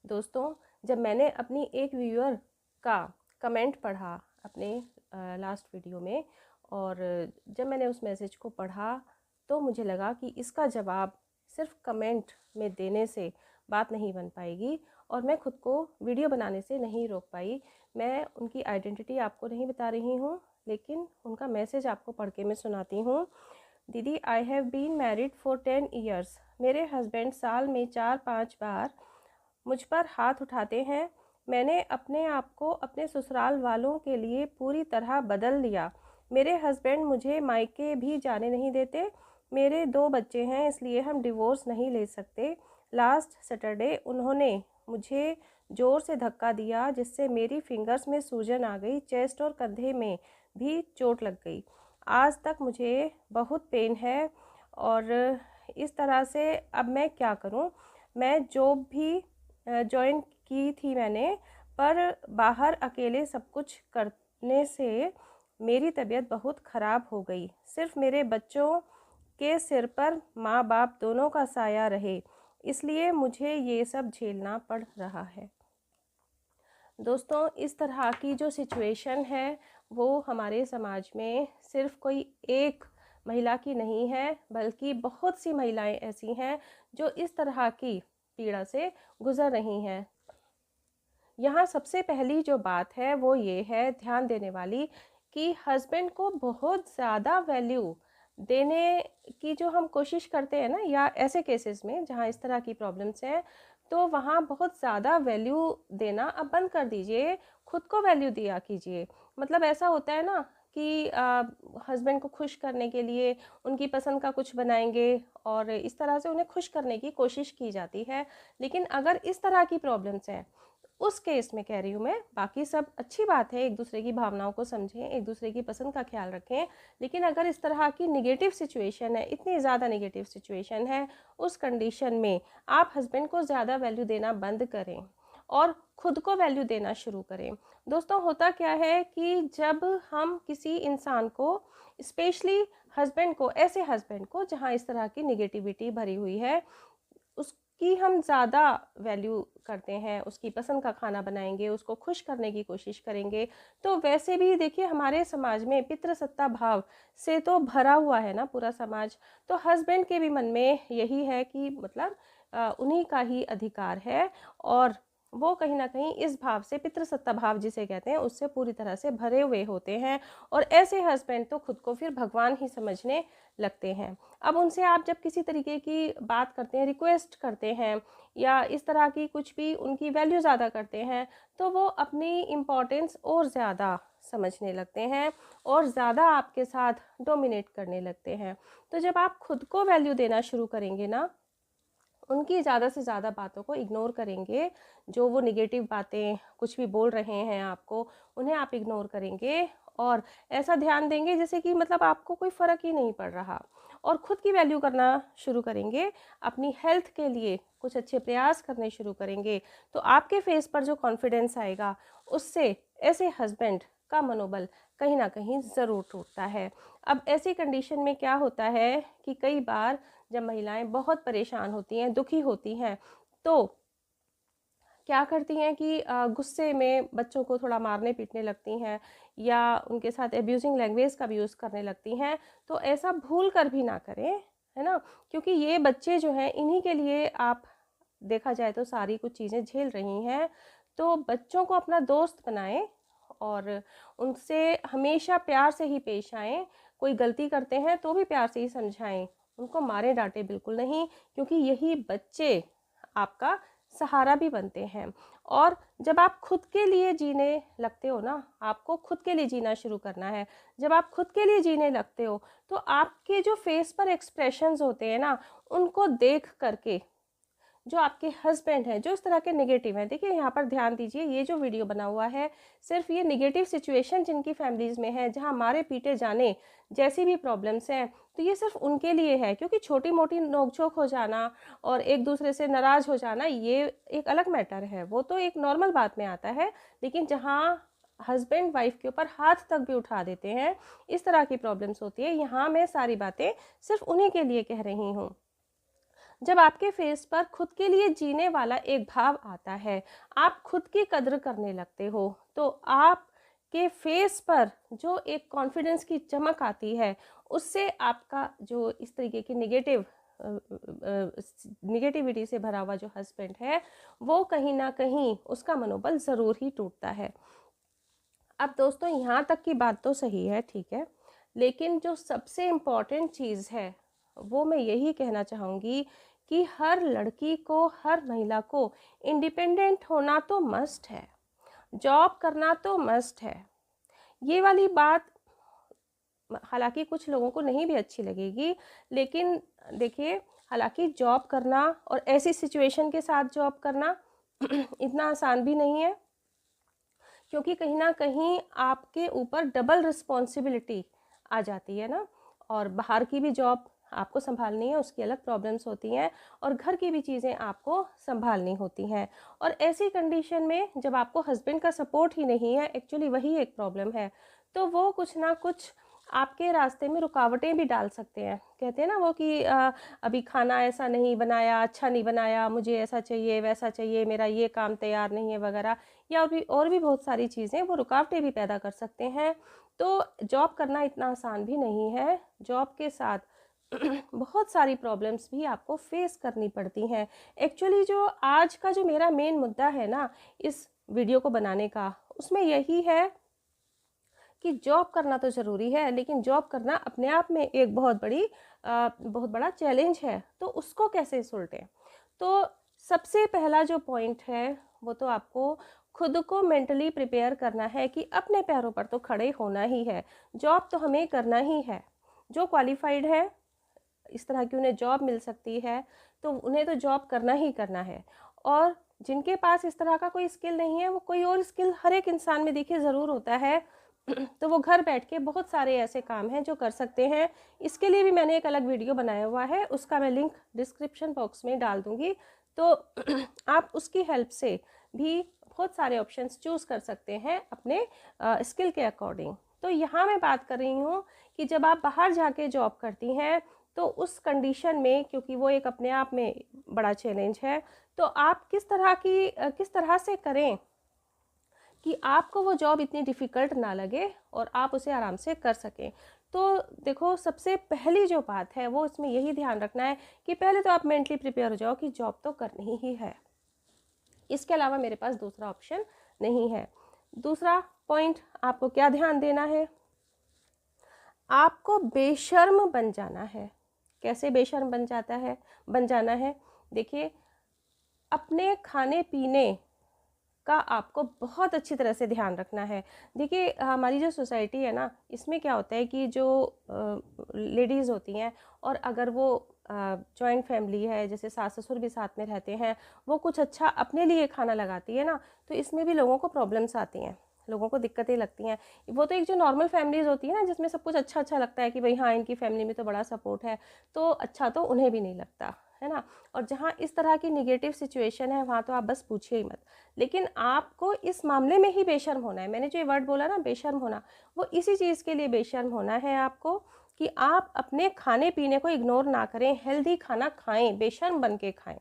दोस्तों, जब मैंने अपनी एक व्यूअर का कमेंट पढ़ा अपने लास्ट वीडियो में, और जब मैंने उस मैसेज को पढ़ा तो मुझे लगा कि इसका जवाब सिर्फ कमेंट में देने से बात नहीं बन पाएगी और मैं खुद को वीडियो बनाने से नहीं रोक पाई। मैं उनकी आइडेंटिटी आपको नहीं बता रही हूँ, लेकिन उनका मैसेज आपको पढ़ के मैं सुनाती हूँ। दीदी, I have been married for 10 years. मेरे हस्बैंड साल में 4-5 बार मुझ पर हाथ उठाते हैं। मैंने अपने आप को अपने ससुराल वालों के लिए पूरी तरह बदल लिया। मेरे हस्बैंड मुझे मायके भी जाने नहीं देते। मेरे 2 बच्चे हैं, इसलिए हम डिवोर्स नहीं ले सकते। लास्ट सैटरडे उन्होंने मुझे ज़ोर से धक्का दिया, जिससे मेरी फिंगर्स में सूजन आ गई। चेस्ट और कंधे में भी चोट लग गई। आज तक मुझे बहुत पेन है और इस तरह से अब मैं क्या करूं? मैं जॉब भी जॉइन की थी मैंने, पर बाहर अकेले सब कुछ करने से मेरी तबीयत बहुत ख़राब हो गई। सिर्फ मेरे बच्चों के सिर पर माँ बाप दोनों का साया रहे, इसलिए मुझे ये सब झेलना पड़ रहा है। दोस्तों, इस तरह की जो सिचुएशन है वो हमारे समाज में सिर्फ कोई एक महिला की नहीं है, बल्कि बहुत सी महिलाएं ऐसी हैं जो इस तरह की पीड़ा से गुजर रही हैं। यहाँ सबसे पहली जो बात है वो ये है ध्यान देने वाली कि हस्बैंड को बहुत ज़्यादा वैल्यू देने की जो हम कोशिश करते हैं ना, या ऐसे केसेस में जहाँ इस तरह की प्रॉब्लम्स हैं, तो वहाँ बहुत ज़्यादा वैल्यू देना अब बंद कर दीजिए। खुद को वैल्यू दिया कीजिए। मतलब ऐसा होता है ना कि हस्बैंड को खुश करने के लिए उनकी पसंद का कुछ बनाएंगे और इस तरह से उन्हें खुश करने की कोशिश की जाती है। लेकिन अगर इस तरह की प्रॉब्लम्स हैं, उस केस में कह रही हूँ मैं, बाकी सब अच्छी बात है, एक दूसरे की भावनाओं को समझें, एक दूसरे की पसंद का ख्याल रखें। लेकिन अगर इस तरह की निगेटिव सिचुएशन है, इतनी ज़्यादा निगेटिव सिचुएशन है, उस कंडीशन में आप हस्बैंड को ज़्यादा वैल्यू देना बंद करें और खुद को वैल्यू देना शुरू करें। दोस्तों, होता क्या है कि जब हम किसी इंसान को, स्पेशली हस्बैंड को, ऐसे हस्बैंड को जहाँ इस तरह की निगेटिविटी भरी हुई है, उसकी हम ज़्यादा वैल्यू करते हैं, उसकी पसंद का खाना बनाएंगे, उसको खुश करने की कोशिश करेंगे, तो वैसे भी देखिए हमारे समाज में पितृसत्ता भाव से तो भरा हुआ है ना पूरा समाज। तो हस्बैंड के भी मन में यही है कि मतलब उन्हीं का ही अधिकार है, और वो कहीं ना कहीं इस भाव से, पितृसत्ता भाव जिसे कहते हैं, उससे पूरी तरह से भरे हुए होते हैं। और ऐसे हस्बैंड तो खुद को फिर भगवान ही समझने लगते हैं। अब उनसे आप जब किसी तरीके की बात करते हैं, रिक्वेस्ट करते हैं, या इस तरह की कुछ भी उनकी वैल्यू ज़्यादा करते हैं, तो वो अपनी इम्पोर्टेंस और ज़्यादा समझने लगते हैं और ज़्यादा आपके साथ डोमिनेट करने लगते हैं। तो जब आप खुद को वैल्यू देना शुरू करेंगे ना, उनकी ज़्यादा से ज़्यादा बातों को इग्नोर करेंगे, जो वो निगेटिव बातें कुछ भी बोल रहे हैं आपको, उन्हें आप इग्नोर करेंगे और ऐसा ध्यान देंगे जैसे कि मतलब आपको कोई फ़र्क ही नहीं पड़ रहा, और ख़ुद की वैल्यू करना शुरू करेंगे, अपनी हेल्थ के लिए कुछ अच्छे प्रयास करने शुरू करेंगे, तो आपके फेस पर जो कॉन्फिडेंस आएगा, उससे ऐसे हस्बैंड का मनोबल कहीं ना कहीं ज़रूर टूटता है। अब ऐसी कंडीशन में क्या होता है कि कई बार जब महिलाएं बहुत परेशान होती हैं, दुखी होती हैं, तो क्या करती हैं कि गुस्से में बच्चों को थोड़ा मारने पीटने लगती हैं, या उनके साथ एब्यूजिंग लैंग्वेज का भी यूज़ करने लगती हैं। तो ऐसा भूल कर भी ना करें, है ना, क्योंकि ये बच्चे जो हैं, इन्हीं के लिए आप देखा जाए तो सारी कुछ चीज़ें झेल रही हैं। तो बच्चों को अपना दोस्त बनाएं और उनसे हमेशा प्यार से ही पेश आएँ। कोई गलती करते हैं तो भी प्यार से ही समझाएं, उनको मारे डांटे बिल्कुल नहीं, क्योंकि यही बच्चे आपका सहारा भी बनते हैं। और जब आप खुद के लिए जीने लगते हो ना, आपको खुद के लिए जीना शुरू करना है। जब आप खुद के लिए जीने लगते हो, तो आपके जो फेस पर एक्सप्रेशंस होते हैं ना, उनको देख करके जो आपके हस्बैंड हैं, जो इस तरह के नेगेटिव हैं, देखिए यहाँ पर ध्यान दीजिए, ये जो वीडियो बना हुआ है सिर्फ ये नेगेटिव सिचुएशन जिनकी फैमिलीज़ में है, जहाँ मारे पीटे जाने जैसी भी प्रॉब्लम्स हैं, तो ये सिर्फ उनके लिए है। क्योंकि छोटी मोटी नोकझोंक हो जाना और एक दूसरे से नाराज़ हो जाना, ये एक अलग मैटर है, वो तो एक नॉर्मल बात में आता है। लेकिन जहाँ हस्बैंड वाइफ के ऊपर हाथ तक भी उठा देते हैं, इस तरह की प्रॉब्लम्स होती है, यहाँ मैं सारी बातें सिर्फ उन्हीं के लिए कह रही हूँ। जब आपके फेस पर खुद के लिए जीने वाला एक भाव आता है, आप खुद की कद्र करने लगते हो, तो आप के फेस पर जो एक कॉन्फिडेंस की चमक आती है, उससे आपका जो इस तरीके की निगेटिविटी से भरा हुआ जो हस्बैंड है, वो कहीं ना कहीं उसका मनोबल ज़रूर ही टूटता है। अब दोस्तों, यहाँ तक की बात तो सही है, ठीक है, लेकिन जो सबसे इम्पॉर्टेंट चीज़ है वो मैं यही कहना चाहूँगी कि हर लड़की को, हर महिला को इंडिपेंडेंट होना तो मस्ट है, जॉब करना तो मस्ट है। ये वाली बात हालांकि कुछ लोगों को नहीं भी अच्छी लगेगी, लेकिन देखिए, हालांकि जॉब करना और ऐसी सिचुएशन के साथ जॉब करना इतना आसान भी नहीं है, क्योंकि कहीं ना कहीं आपके ऊपर डबल रिस्पॉन्सिबिलिटी आ जाती है ना, और बाहर की भी जॉब आपको संभालनी है, उसकी अलग प्रॉब्लम्स होती हैं, और घर की भी चीज़ें आपको संभालनी होती हैं। और ऐसी कंडीशन में जब आपको हस्बैंड का सपोर्ट ही नहीं है, एक्चुअली वही एक प्रॉब्लम है, तो वो कुछ ना कुछ आपके रास्ते में रुकावटें भी डाल सकते हैं। कहते हैं ना वो कि अभी खाना ऐसा नहीं बनाया, अच्छा नहीं बनाया, मुझे ऐसा चाहिए, वैसा चाहिए, मेरा ये काम तैयार नहीं है वगैरह, या और भी बहुत सारी चीज़ें वो रुकावटें भी पैदा कर सकते हैं। तो जॉब करना इतना आसान भी नहीं है, जॉब के साथ बहुत सारी प्रॉब्लम्स भी आपको फेस करनी पड़ती हैं। एक्चुअली जो आज का जो मेरा मेन मुद्दा है ना इस वीडियो को बनाने का, उसमें यही है कि जॉब करना तो ज़रूरी है, लेकिन जॉब करना अपने आप में एक बहुत बड़ा चैलेंज है, तो उसको कैसे सुलटें। तो सबसे पहला जो पॉइंट है वो तो आपको खुद को मेंटली प्रिपेयर करना है कि अपने पैरों पर तो खड़े होना ही है, जॉब तो हमें करना ही है। जो क्वालिफाइड है, इस तरह की उन्हें जॉब मिल सकती है, तो उन्हें तो जॉब करना ही करना है। और जिनके पास इस तरह का कोई स्किल नहीं है, वो कोई और स्किल हर एक इंसान में देखिए ज़रूर होता है, तो वो घर बैठ के बहुत सारे ऐसे काम हैं जो कर सकते हैं। इसके लिए भी मैंने एक अलग वीडियो बनाया हुआ है, उसका मैं लिंक डिस्क्रिप्शन बॉक्स में डाल दूँगी, तो आप उसकी हेल्प से भी बहुत सारे ऑप्शंस चूज़ कर सकते हैं अपने स्किल के अकॉर्डिंग। तो यहाँ मैं बात कर रही हूँ कि जब आप बाहर जाके जॉब करती हैं, तो उस कंडीशन में, क्योंकि वो एक अपने आप में बड़ा चैलेंज है, तो आप किस तरह से करें कि आपको वो जॉब इतनी डिफ़िकल्ट ना लगे और आप उसे आराम से कर सकें। तो देखो, सबसे पहली जो बात है वो इसमें यही ध्यान रखना है कि पहले तो आप मेंटली प्रिपेयर हो जाओ कि जॉब तो करनी ही है, इसके अलावा मेरे पास दूसरा ऑप्शन नहीं है। दूसरा पॉइंट आपको क्या ध्यान देना है, आपको बेशर्म बन जाना है। कैसे बेशर्म बन जाना है, देखिए, अपने खाने पीने का आपको बहुत अच्छी तरह से ध्यान रखना है। देखिए, हमारी जो सोसाइटी है ना, इसमें क्या होता है कि जो लेडीज़ होती हैं, और अगर वो जॉइंट फैमिली है, जैसे सास ससुर भी साथ में रहते हैं, वो कुछ अच्छा अपने लिए खाना लगाती है ना, तो इसमें भी लोगों को प्रॉब्लम्स आती हैं, लोगों को दिक्कतें लगती हैं। वो तो एक जो नॉर्मल फैमिलीज़ होती है ना, जिसमें सब कुछ अच्छा अच्छा लगता है कि भाई हाँ, इनकी फैमिली में तो बड़ा सपोर्ट है, तो अच्छा तो उन्हें भी नहीं लगता है ना। और जहाँ इस तरह की निगेटिव सिचुएशन है, वहाँ तो आप बस पूछिए ही मत। लेकिन आपको इस मामले में ही बेशर्म होना है। मैंने जो ये वर्ड बोला ना, बेशर्म होना, वो इसी चीज़ के लिए बेशर्म होना है आपको, कि आप अपने खाने पीने को इग्नोर ना करें, हेल्दी खाना खाएं, बेशर्म बन के खाएं।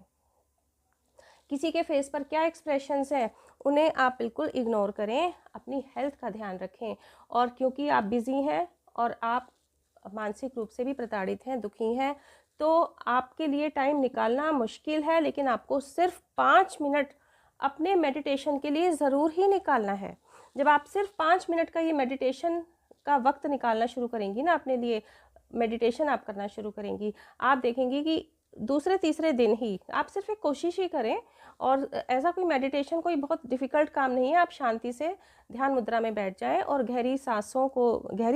किसी के फेस पर क्या एक्सप्रेशंस हैं, उन्हें आप बिल्कुल इग्नोर करें, अपनी हेल्थ का ध्यान रखें। और क्योंकि आप बिज़ी हैं और आप मानसिक रूप से भी प्रताड़ित हैं, दुखी हैं, तो आपके लिए टाइम निकालना मुश्किल है, लेकिन आपको सिर्फ 5 मिनट अपने मेडिटेशन के लिए ज़रूर ही निकालना है। जब आप सिर्फ 5 मिनट का ये मेडिटेशन का वक्त निकालना शुरू करेंगी ना अपने लिए, मेडिटेशन आप करना शुरू करेंगी, आप देखेंगी कि दूसरे तीसरे दिन ही, आप सिर्फ एक कोशिश ही करें, और ऐसा कोई मेडिटेशन कोई बहुत डिफ़िकल्ट काम नहीं है। आप शांति से ध्यान मुद्रा में बैठ जाएं और गहरी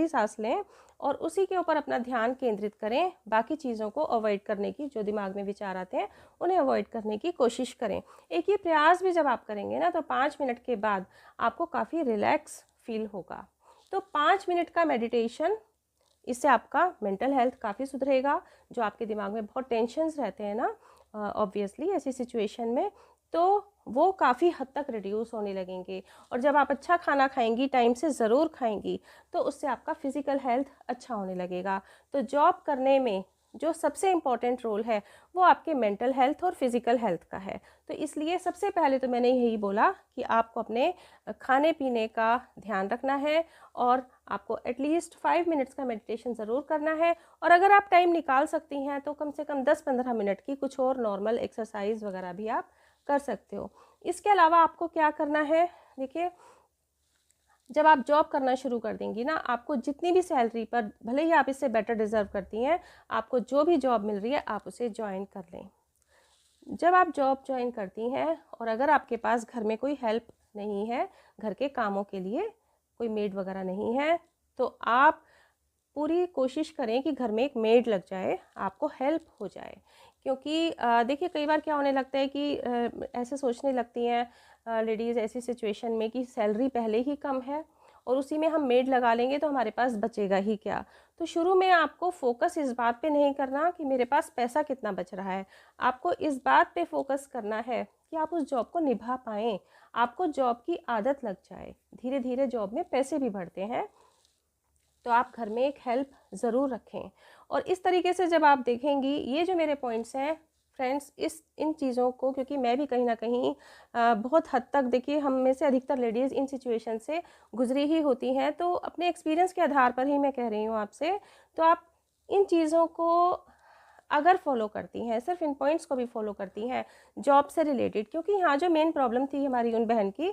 सांस लें और उसी के ऊपर अपना ध्यान केंद्रित करें। बाकी चीज़ों को अवॉइड करने की, जो दिमाग में विचार आते हैं उन्हें अवॉइड करने की कोशिश करें। एक ये प्रयास भी जब आप करेंगे ना, तो 5 मिनट के बाद आपको काफ़ी रिलैक्स फील होगा। तो 5 मिनट का मेडिटेशन, इससे आपका मेंटल हेल्थ काफ़ी सुधरेगा। जो आपके दिमाग में बहुत टेंशन्स रहते हैं ना, ऑब्वियसली ऐसी सिचुएशन में, तो वो काफ़ी हद तक रिड्यूस होने लगेंगे। और जब आप अच्छा खाना खाएंगी, टाइम से ज़रूर खाएंगी, तो उससे आपका फिज़िकल हेल्थ अच्छा होने लगेगा। तो जॉब करने में जो सबसे इम्पॉर्टेंट रोल है वो आपके मेंटल हेल्थ और फिज़िकल हेल्थ का है। तो इसलिए सबसे पहले तो मैंने यही बोला कि आपको अपने खाने पीने का ध्यान रखना है और आपको एटलीस्ट 5 मिनट्स का मेडिटेशन ज़रूर करना है। और अगर आप टाइम निकाल सकती हैं तो कम से कम 10-15 मिनट की कुछ और नॉर्मल एक्सरसाइज वगैरह भी आप कर सकते हो। इसके अलावा आपको क्या करना है, देखिए जब आप जॉब करना शुरू कर देंगी ना, आपको जितनी भी सैलरी पर, भले ही आप इससे बेटर डिज़र्व करती हैं, आपको जो भी जॉब मिल रही है आप उसे ज्वाइन कर लें। जब आप जॉब ज्वाइन करती हैं और अगर आपके पास घर में कोई हेल्प नहीं है, घर के कामों के लिए कोई मेड वगैरह नहीं है, तो आप पूरी कोशिश करें कि घर में एक मेड लग जाए, आपको हेल्प हो जाए। क्योंकि देखिए कई बार क्या होने लगता है कि ऐसे सोचने लगती हैं लेडीज़ ऐसी सिचुएशन में कि सैलरी पहले ही कम है और उसी में हम मेड लगा लेंगे तो हमारे पास बचेगा ही क्या। तो शुरू में आपको फोकस इस बात पे नहीं करना कि मेरे पास पैसा कितना बच रहा है, आपको इस बात पे फोकस करना है कि आप उस जॉब को निभा पाएँ, आपको जॉब की आदत लग जाए। धीरे धीरे जॉब में पैसे भी बढ़ते हैं, तो आप घर में एक हेल्प ज़रूर रखें। और इस तरीके से जब आप देखेंगी, ये जो मेरे पॉइंट्स हैं फ्रेंड्स, इन चीज़ों को, क्योंकि मैं भी कहीं ना कहीं बहुत हद तक, देखिए हम में से अधिकतर लेडीज़ इन सिचुएशन से गुजरी ही होती हैं, तो अपने एक्सपीरियंस के आधार पर ही मैं कह रही हूँ आपसे। तो आप इन चीज़ों को अगर फॉलो करती हैं, सिर्फ इन पॉइंट्स को भी फॉलो करती हैं जॉब से रिलेटेड, क्योंकि यहाँ जो मेन प्रॉब्लम थी हमारी उन बहन की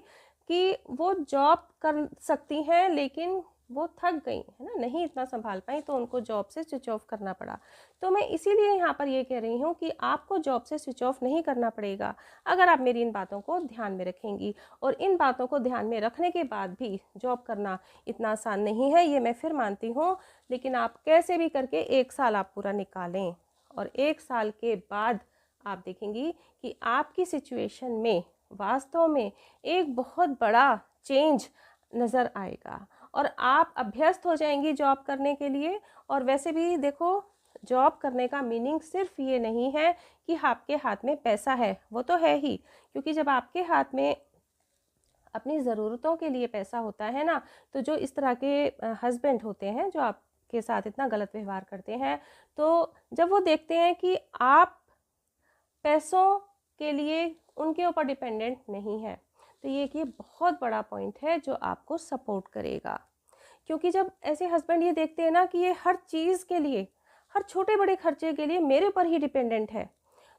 कि वो जॉब कर सकती हैं लेकिन वो थक गई है ना, नहीं इतना संभाल पाई, तो उनको जॉब से स्विच ऑफ करना पड़ा। तो मैं इसीलिए यहाँ पर ये कह रही हूँ कि आपको जॉब से स्विच ऑफ नहीं करना पड़ेगा अगर आप मेरी इन बातों को ध्यान में रखेंगी। और इन बातों को ध्यान में रखने के बाद भी जॉब करना इतना आसान नहीं है, ये मैं फिर मानती हूँ, लेकिन आप कैसे भी करके 1 साल आप पूरा निकालें और 1 साल के बाद आप देखेंगी कि आपकी सिचुएशन में वास्तव में एक बहुत बड़ा चेंज नज़र आएगा और आप अभ्यस्त हो जाएंगी जॉब करने के लिए। और वैसे भी देखो, जॉब करने का मीनिंग सिर्फ ये नहीं है कि आपके हाथ में पैसा है, वो तो है ही, क्योंकि जब आपके हाथ में अपनी ज़रूरतों के लिए पैसा होता है ना, तो जो इस तरह के हस्बैंड होते हैं जो आपके साथ इतना गलत व्यवहार करते हैं, तो जब वो देखते हैं कि आप पैसों के लिए उनके ऊपर डिपेंडेंट नहीं है, तो ये बहुत बड़ा पॉइंट है जो आपको सपोर्ट करेगा। क्योंकि जब ऐसे हस्बैंड ये देखते हैं ना कि ये हर चीज़ के लिए, हर छोटे बड़े खर्चे के लिए मेरे ऊपर ही डिपेंडेंट है,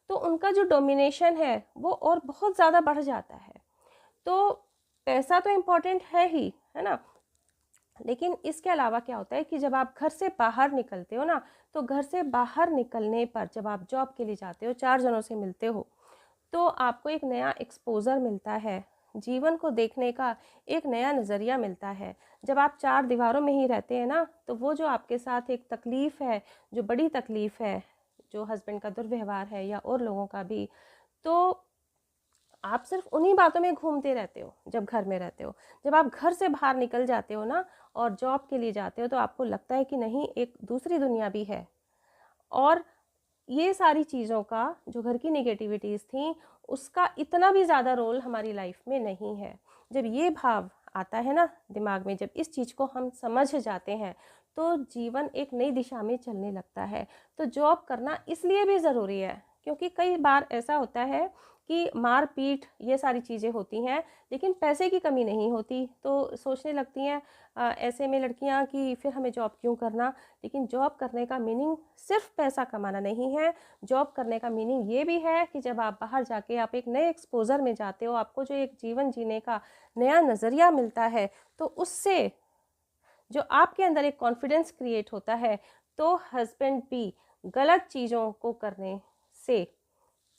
तो उनका जो डोमिनेशन है वो और बहुत ज़्यादा बढ़ जाता है। तो पैसा तो इम्पॉर्टेंट है ही, है ना, लेकिन इसके अलावा क्या होता है कि जब आप घर से बाहर निकलते हो ना, तो घर से बाहर निकलने पर जब आप जॉब के लिए जाते हो, 4 जनों से मिलते हो, तो आपको एक नया एक्सपोज़र मिलता है, जीवन को देखने का एक नया नज़रिया मिलता है। जब आप 4 दीवारों में ही रहते हैं ना, तो वो जो आपके साथ एक तकलीफ़ है, जो बड़ी तकलीफ़ है, जो हस्बैंड का दुर्व्यवहार है या और लोगों का भी, तो आप सिर्फ उन्हीं बातों में घूमते रहते हो जब घर में रहते हो। जब आप घर से बाहर निकल जाते हो ना और जॉब के लिए जाते हो, तो आपको लगता है कि नहीं, एक दूसरी दुनिया भी है। और ये सारी चीज़ों का, जो घर की नेगेटिविटीज़ थी, उसका इतना भी ज़्यादा रोल हमारी लाइफ में नहीं है। जब ये भाव आता है ना दिमाग में, जब इस चीज़ को हम समझ जाते हैं, तो जीवन एक नई दिशा में चलने लगता है। तो जॉब करना इसलिए भी ज़रूरी है क्योंकि कई बार ऐसा होता है कि मार पीट ये सारी चीज़ें होती हैं, लेकिन पैसे की कमी नहीं होती, तो सोचने लगती हैं ऐसे में लड़कियां कि फिर हमें जॉब क्यों करना। लेकिन जॉब करने का मीनिंग सिर्फ पैसा कमाना नहीं है। जॉब करने का मीनिंग ये भी है कि जब आप बाहर जाके आप एक नए एक्सपोजर में जाते हो, आपको जो एक जीवन जीने का नया नज़रिया मिलता है, तो उससे जो आपके अंदर एक कॉन्फिडेंस क्रिएट होता है, तो हस्बैंड भी गलत चीज़ों को करने से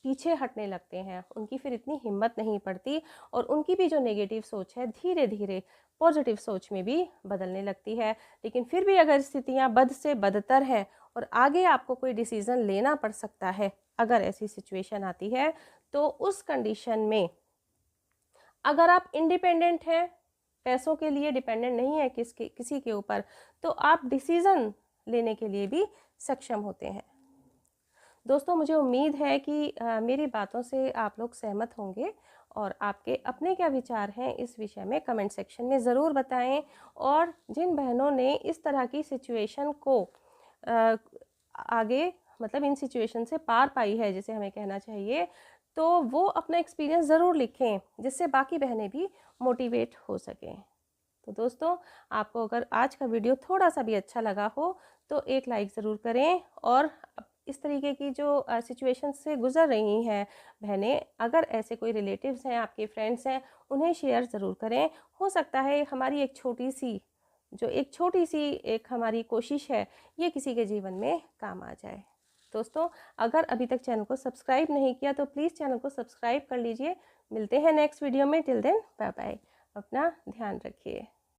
पीछे हटने लगते हैं, उनकी फिर इतनी हिम्मत नहीं पड़ती और उनकी भी जो नेगेटिव सोच है धीरे धीरे पॉजिटिव सोच में भी बदलने लगती है। लेकिन फिर भी अगर स्थितियां बद से बदतर हैं और आगे आपको कोई डिसीज़न लेना पड़ सकता है, अगर ऐसी सिचुएशन आती है, तो उस कंडीशन में अगर आप इंडिपेंडेंट हैं, पैसों के लिए डिपेंडेंट नहीं है किसी के ऊपर, तो आप डिसीज़न लेने के लिए भी सक्षम होते हैं। दोस्तों, मुझे उम्मीद है कि मेरी बातों से आप लोग सहमत होंगे और आपके अपने क्या विचार हैं इस विषय में कमेंट सेक्शन में ज़रूर बताएं। और जिन बहनों ने इस तरह की सिचुएशन को आगे मतलब इन सिचुएशन से पार पाई है, जिसे हमें कहना चाहिए, तो वो अपना एक्सपीरियंस ज़रूर लिखें, जिससे बाकी बहनें भी मोटिवेट हो सकें। तो दोस्तों, आपको अगर आज का वीडियो थोड़ा सा भी अच्छा लगा हो तो एक लाइक ज़रूर करें, और इस तरीके की जो सिचुएशन से गुज़र रही हैं बहनें, अगर ऐसे कोई रिलेटिव्स हैं, आपके फ्रेंड्स हैं, उन्हें शेयर ज़रूर करें। हो सकता है हमारी एक छोटी सी एक हमारी कोशिश है, ये किसी के जीवन में काम आ जाए। दोस्तों, अगर अभी तक चैनल को सब्सक्राइब नहीं किया तो प्लीज़ चैनल को सब्सक्राइब कर लीजिए। मिलते हैं नेक्स्ट वीडियो में। Till then bye bye. अपना ध्यान रखिए।